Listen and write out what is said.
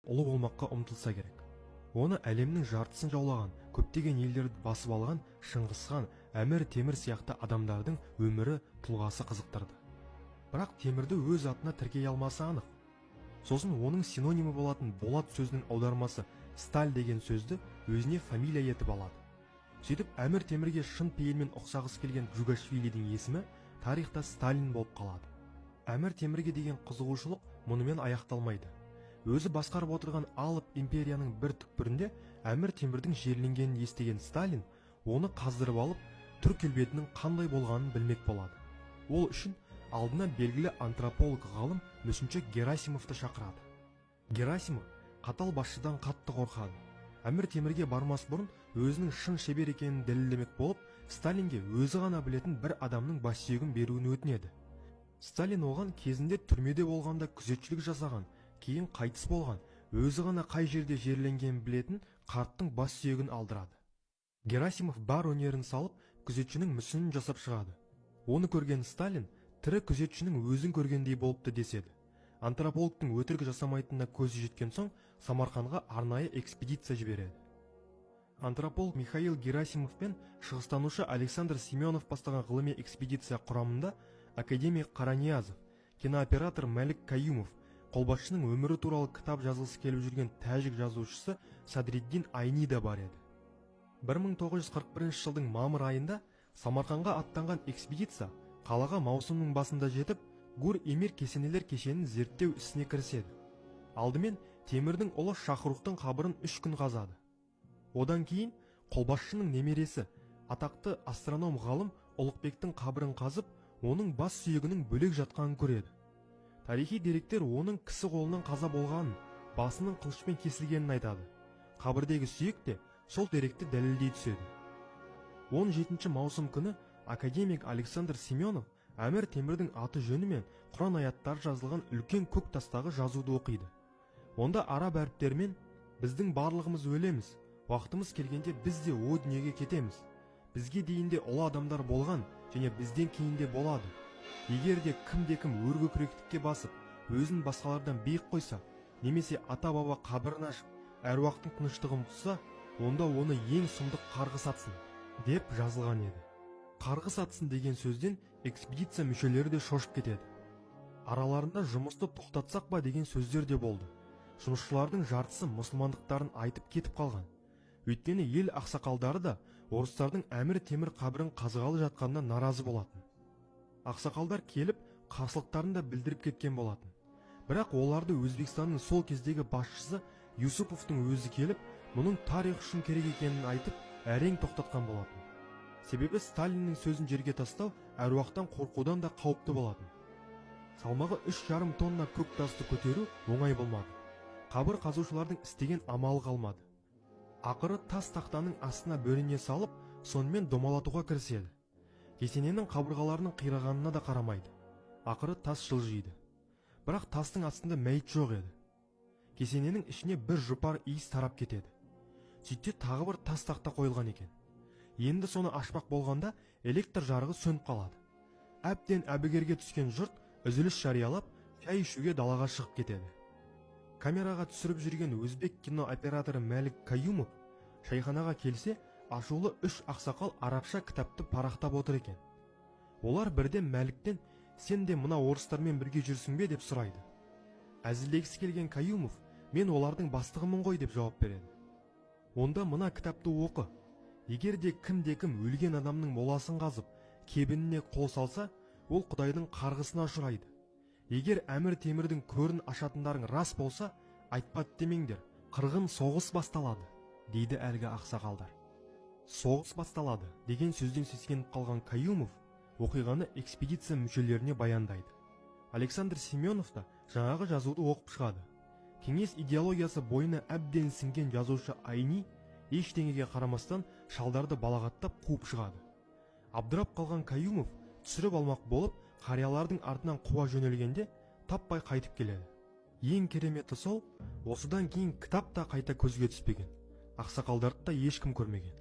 ұлы болмаққа ұмтылса керек. Оны әлемнің жартысын жаулаған, көптеген елдерді басып алған Шыңғысхан, Әмір Темір сияқты адамдардың өмірі, тұлғасы қызықтырды. Бірақ Темірді өз атына тіркей алмасы анық. Сосын оның синонимі болатын болат сөзінің аудармасы Сталь деген сөзді өзіне фамилия етіп алады. Сөйтіп Әмір Темірге шын пейілмен ұқсағысы келген Джугашвилидің есімі тарихта Сталин болып қалады. Әмір Темірге деген қызығушылық мұнымен аяқталмайды. Өзі басқарып отырған алып империяның бір түкпірінде Әмір Темірдің жерленгенін естіген Сталин оны қаздырып алып, түрік келбетінің қандай болғанын білмек болады. Ол үшін алдына белгілі антрополог ғалым мүсінші Герасимовты шақырады. Герасимов қатал басшыдан қатты қорқады. Әмір Темірге бармас бұрын өзінің шын шебер екенін дәлелдемек болып, Сталинге өзі ғана білетін бір адамның бас сүйегін беруін өтінеді. Сталин оған кезінде түрмеде болғанда күзетшілік жасаған, кейін қайтыс болған, өзі ғана қай жерде жерленгенін білетін қарттың бас сүйегін алдырады. Герасимов бар өнерін салып, күзетшінің мүсінін жасап шығады. Оны көрген Сталин тірі күзетшінің өзін көргендей болыпты деседі. Антропологтың өтірік жасамайтынына көзі жеткен соң Самарқанға арнайы экспедиция жібереді. Антрополог Михаил Герасимов пен шығыстанушы Александр Семенов бастаған ғылыми экспедиция құрамында академик Қараниязов, кинооператор Мәлік Каюмов, қолбасшының өмірі туралы кітап жазғысы келіп жүрген тәжік жазушысы Садриддин Айни да бар еді. 1941 жылдың мамыр айында Самарқанға аттанған экспедиция қалаға маусымның басында жетіп, Гур-Эмир кесенелер кешенін зерттеу ісіне кіріседі. Алдымен Темірдің ұлы Шахрухтың қабірін 3 күн қазады. Одан кейін қолбасшының немересі, атақты астроном ғалым Ұлықбектің қабірін қазып, оның бас сүйегінің бөлек жатқанын көреді. Тарихи деректер оның кісі қолынан қаза болғанын, басының қылышпен кесілгенін айтады. Қабірдегі сүйек те сол деректі дәлелдей түседі. 17 маусым күні академик Александр Семенов Әмір Темірдің аты жөні мен Құран аяттары жазылған үлкен көк тастағы жазуды оқиды. Онда араб әріптерімен «Біздің барлығымыз өлеміз, уақытымыз келгенде біз де о дүниеге кетеміз. Бізге дейінде ұлы адамдар болған және бізден кейінде болады. Егер де кім өркөкіректікке басып, өзін басқалардан биік қойса, немесе ата-баба қабірін ашып, әруақтың тыныштығын бұзса, онда оны ең сұмдық қарғыс атсын» деп жазылған еді. Қарғыс атсын деген сөзден экспедиция мүшелері де шошып кетеді. Араларында жұмысты тоқтатсақ ба деген сөздер де болды. Жұмысшылардың жартысы мұсылмандықтарын айтып кетіп қалған. Өйткені ел ақсақалдары да орыстардың Әмір Темір қабірін қазғалы жатқанына наразы болатын. Ақсақалдар келіп, қарсылықтарын да білдіріп кеткен болатын. Бірақ оларды Өзбекстанның сол кездегі басшысы Юсуповтың өзі келіп, мұның тарих үшін керек екенін айтып, әрең тоқтатқан болатын. Себебі Сталиннің сөзін жерге тастау әруақтан қорқудан да қауіпті болатын. Салмағы 3,5 тонна көк тасты көтеру оңай болмады. Қабір қазушылардың істеген амалы қалмады. Ақыры тас тақтаның астына бөрене салып, сонымен домалатуға кіріседі. Кесененің қабырғаларының қирағанына да қарамайды. Ақыры тас жылжиды. Бірақ тастың астында мәйіт жоқ еді. Кесененің ішіне бір жұпар иіс тарап кетеді. Сөйтсе тағы бір тас тақта қойылған екен. Енді соны ашпақ болғанда электр жарығы сөніп қалады. Әбден әбігерге түскен жұрт үзіліс жариялап, шай ішуге далаға шығып кетеді. Камераға түсіріп жүрген өзбек кинооператоры Мәлік Каюмов шайханаға келсе, ашулы 3 ақсақал арабша кітапты парақтап отыр екен. Олар бірден Мәліктен «Сен де мына орыстармен бірге жүрсің бе?» деп сұрайды. Әзілдегісі келген Каюмов «Мен олардың бастығымын ғой» деп жауап береді. Онда мына кітапты оқы. Егер де кім өлген адамның моласын қазып, кебініне қол салса, ол Құдайдың қарғысына ұшырайды. Егер Әмір Темірдің көрін ашатындарың рас болса, айтпады демеңдер, қырғын соғыс басталады, дейді әлгі ақсақалдар. Соғыс басталады деген сөзден сескеніп қалған Каюмов оқиғаны экспедиция мүшелеріне баяндайды. Александр Семенов та жаңағы жазуды оқып шығады. Кеңес идеологиясы бойына әбден сіңген жазушы Айни ештеңеге қарамастан шалдарды балағаттап қуып шығады. Абдырап қалған Каюмов түсіріп алмақ болып, қариялардың артынан қуа жөнелгенде таппай қайтып келеді. Ең кереметі сол, осыдан кейін кітап та қайта көзге түспеген. Ақсақалдарды да ешкім көрмеген.